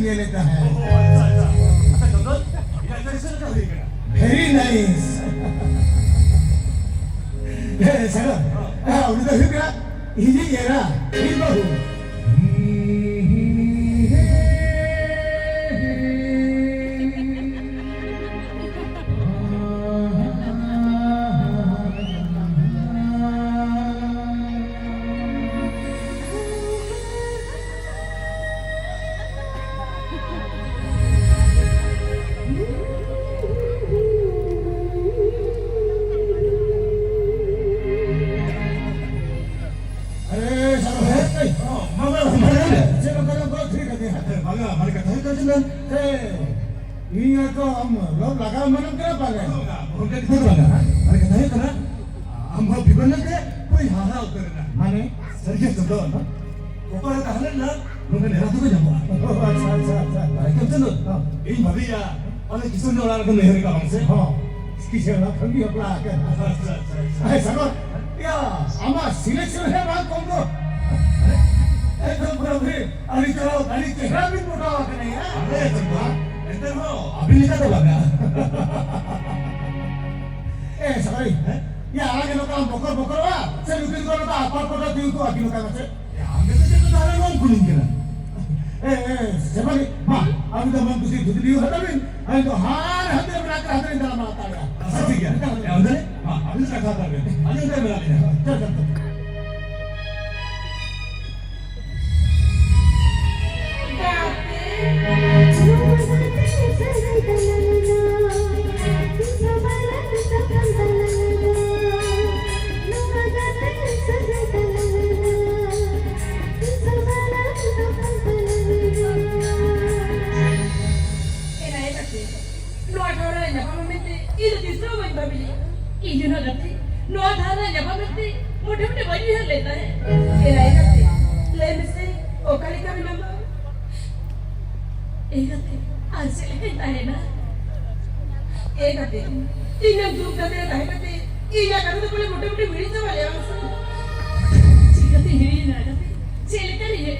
ले लेता है वेरी नाइस सर उनका हिकरा हिजी येरा हिबाहु किसेला खंगी अपना के अरे सर या आमा सिलेक्शन है बात कौन को एकदम बराबर अली चेहरा भी मोटा हुआ नहीं है अरे चंपा इधर हो अभी लिखा तो लगा ए सर या आगे लोग काम बकर वा से लुकिंग करो तो आप पर दियो तो आगे लोग का से आगे से तो तारे लोग कुलिंग के ए सेबली मां अभी तो मन कुछ दुधली हो हटा बिन अरे तो हार हते बना के हते इंदा माता है ठीक है अंदर हां अभी से खाता है अभी अंदर बना ले चल चल मोटे-मोटे वही है लेता है ये राय करते ले मिसे ओकाली का बिना एक करते आज से लेता है ना एक करते तीन ग्रुप करते रहे करते ये या करते तो बोले मोटे-मोटे वीडियो से वाले हैं करते हिरी ना करते चले कर ये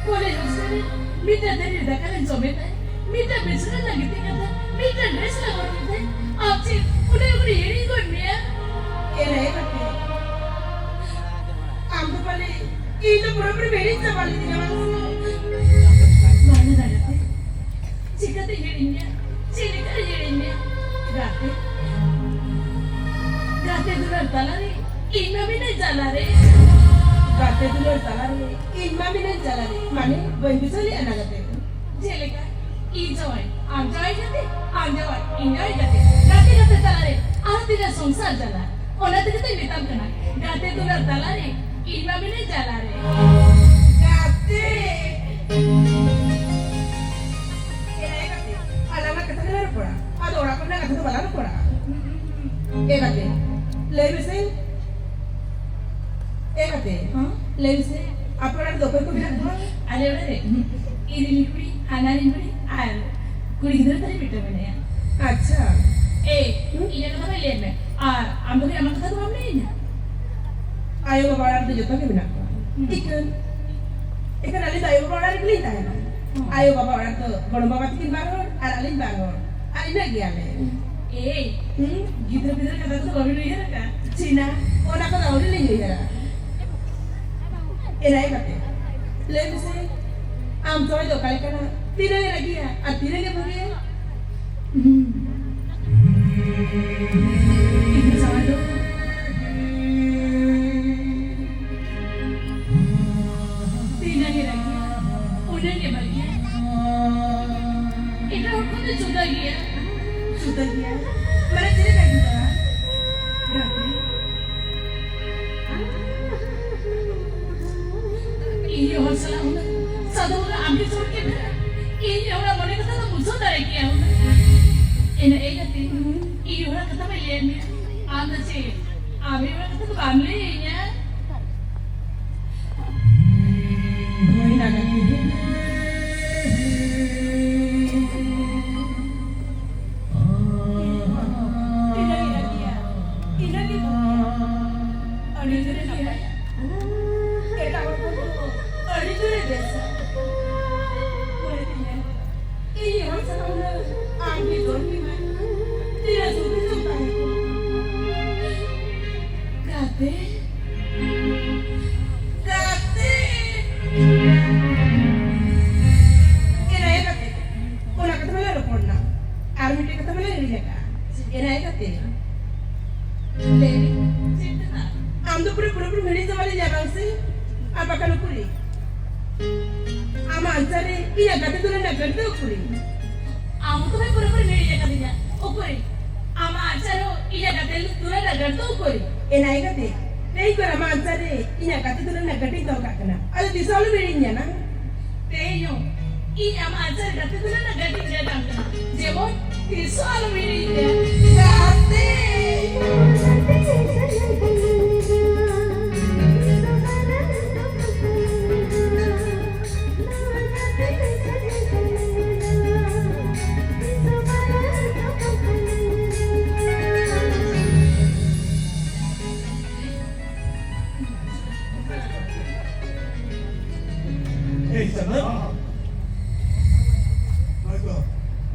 बोले उसने मित्र दे दकान जमेत है मित्र बिसरा लगते करता मित्र ड्रेस लगाते आप से उन्हें हिरी को नया ये रहे करते आमदुपाले ये तो बराबर मेरी सवाल थी ना माने ना करते चिकते हिरिन्या चिलिकर हिरिन्या गाते दुलर तला रे इनमें भी नहीं चला रे गाते दुलर तला रे इनमें भी नहीं चला रे माने वही चले आना करते जेलेका इजॉय आंजॉय enjoy गाते गाते चला रे आज तेरा संसार चला ओना ते किते निताम कना गाते दुलर तला रे इनमें भी नहीं चला रे गाते ये itu malah apa? Kate, lebih sih. Kate, lebih sih. Apa orang dokter tuh bilang tuh? Ada udah deh. Ini liquid, hanarin beri, kulit itu tadi betul mana ya? Acha. Iya kata beliau ni. Ambil ke amat kata tu ambil ni. Ayo bawa orang tu jatuh ke mana? Ikan alin ayo bawa orang beli tak? Ayo bawa orang tu, kalau bawa tikin bangun, alin bangun, alin lagi alin. Gitar kata tu bawa beli ni kan? Cina, orang kata orang ni ni ya. Ini kate, lebih sih. Am soal tu kalau kena tidak lagi ya, tidak lagi boleh. Ini sama tu. Tidak lagi, udah ni bagi. Itu aku tu sudah dia. Sudah dia, mana cerita lagi tak? Berarti. Ini orang salah orang. Satu orang ambil surat kita. Ini orang mana kata tu musuh dari kia. Ini kata ini orang kata beliau ni. Anda sih, ambil orang kata tu ambil ni. Ini nak ni. Apakah lu kuri? Ama ansari iya kata tu nak kerja kuri. Amu tu pura-pura meri je katanya. Okey. Ama acaro iya kata tu nak kerja kuri. Enai kata. Nei kau ama ansari iya kata tu nak kerja tahu kat kena. Ada di soal meri ni na. Teyo. Iya ama acaro kata tu nak kerja dia dah kena. Jebo di soal meri je. Kate.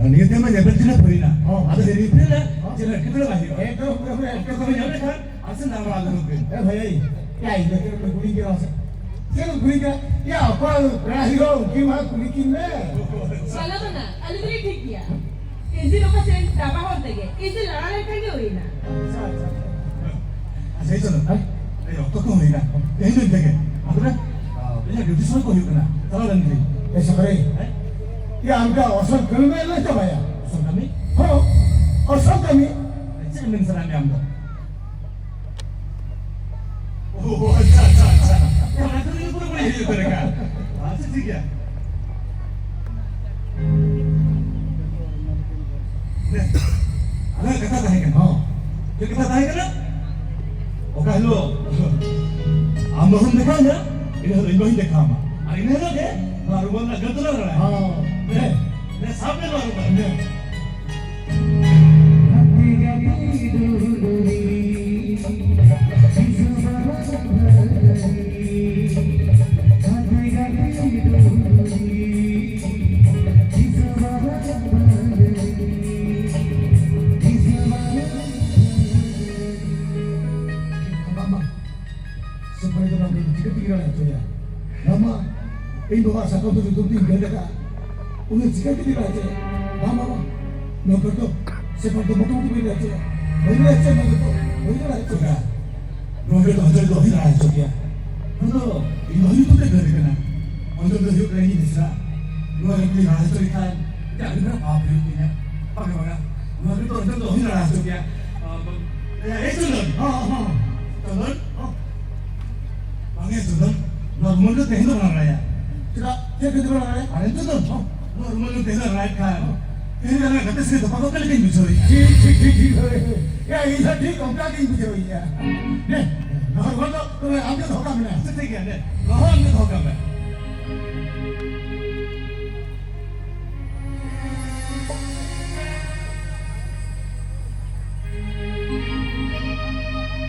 Ni dia mah jabat cina perina. Ada dari perina, cina kita lagi. Itu kami jabat kan, asal nama lagu mungkin. Bhai, ya ini kita kulit kira. Kita kulit kira, ya apa rahio, gimana kulit kira? Salah mana? Alih beri ठीक KIA. इसी लोग का Saint दाबा होते गए. इसी लड़ाई करेंगे हुई ना. Saya cakap, ayo, kau kau ni kan? Yang itu dia. Apa dah? Dia duty soal kau hidup na. Salah lagi. Sekali. Ya, anda asal kelme lah coba ya. Asal kami? Oh, asal kami. Jangan menserang anda. Oh, अच्छा. Yang itu ni pun boleh hidup mereka. Asal sih ya. Ada kata tahu kan? Oh, jadi kata tahu kan? Oke lu, amahun dekam ya? Ini harus imbahin dekam. Hari ini ada ke? Baru mana gantung orang? Oh, ne sampai baru mana? Indo masa kau tu tinggal dekat. Udah jika kita baca, mama, nomor tu, seperti betul tu bila baca. Bila baca mana tu kan? Nomor tu ada dua hina aja dia. Betul, ini itu dia kena. Untuk tu hidup lagi ni sah. Dua hari ni aja kan. Tak ada apa hidup ni. Pakai mana? Nomor tu ada dua hina aja dia. Itu lah. Tulen. Panggil tulen. Nomor tu teh tu mana ya? Tidak, dia kedua orang. Ada tu tu. Nomor tu teh orang kan. ini kan kata saya tu pakai kali ni sorry. ठीक या इधर ठीक हमला नहीं बुझे हुई है ने नहर तो तुम्हें आगे धोखा मिला सत्य क्या ने कहाँ आगे धोखा मिला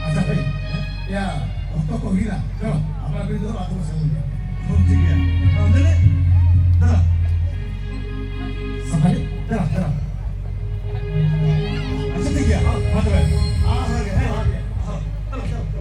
अच्छा भाई या तो को हीरा चलो अपना भी दो बातों से बोलिए ठीक है अंदर ले चलो संभाले चलो अच्छा ठीक है हाँ बात है हाँ हो गया हाँ चलो चलो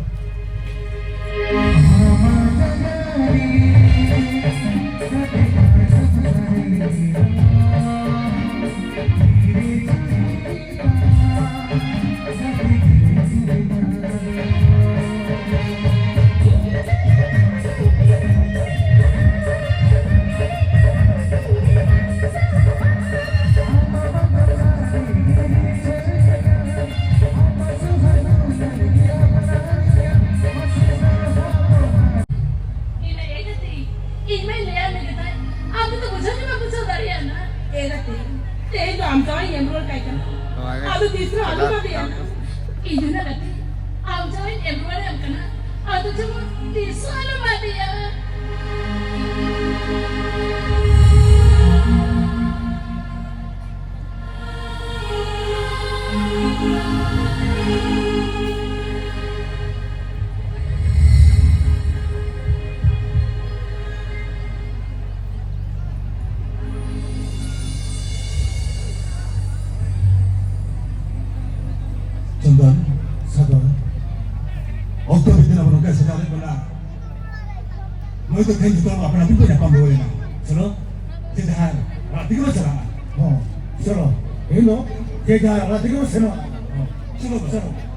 चंदन सागर औरतों भी दिन अपनों कैसे जाने बोला मैं तो कहीं तो अपना भी तो नहीं बोले ना चलो किधर रात को चला हाँ चलो ये लो किधर रात को चलो चलो चलो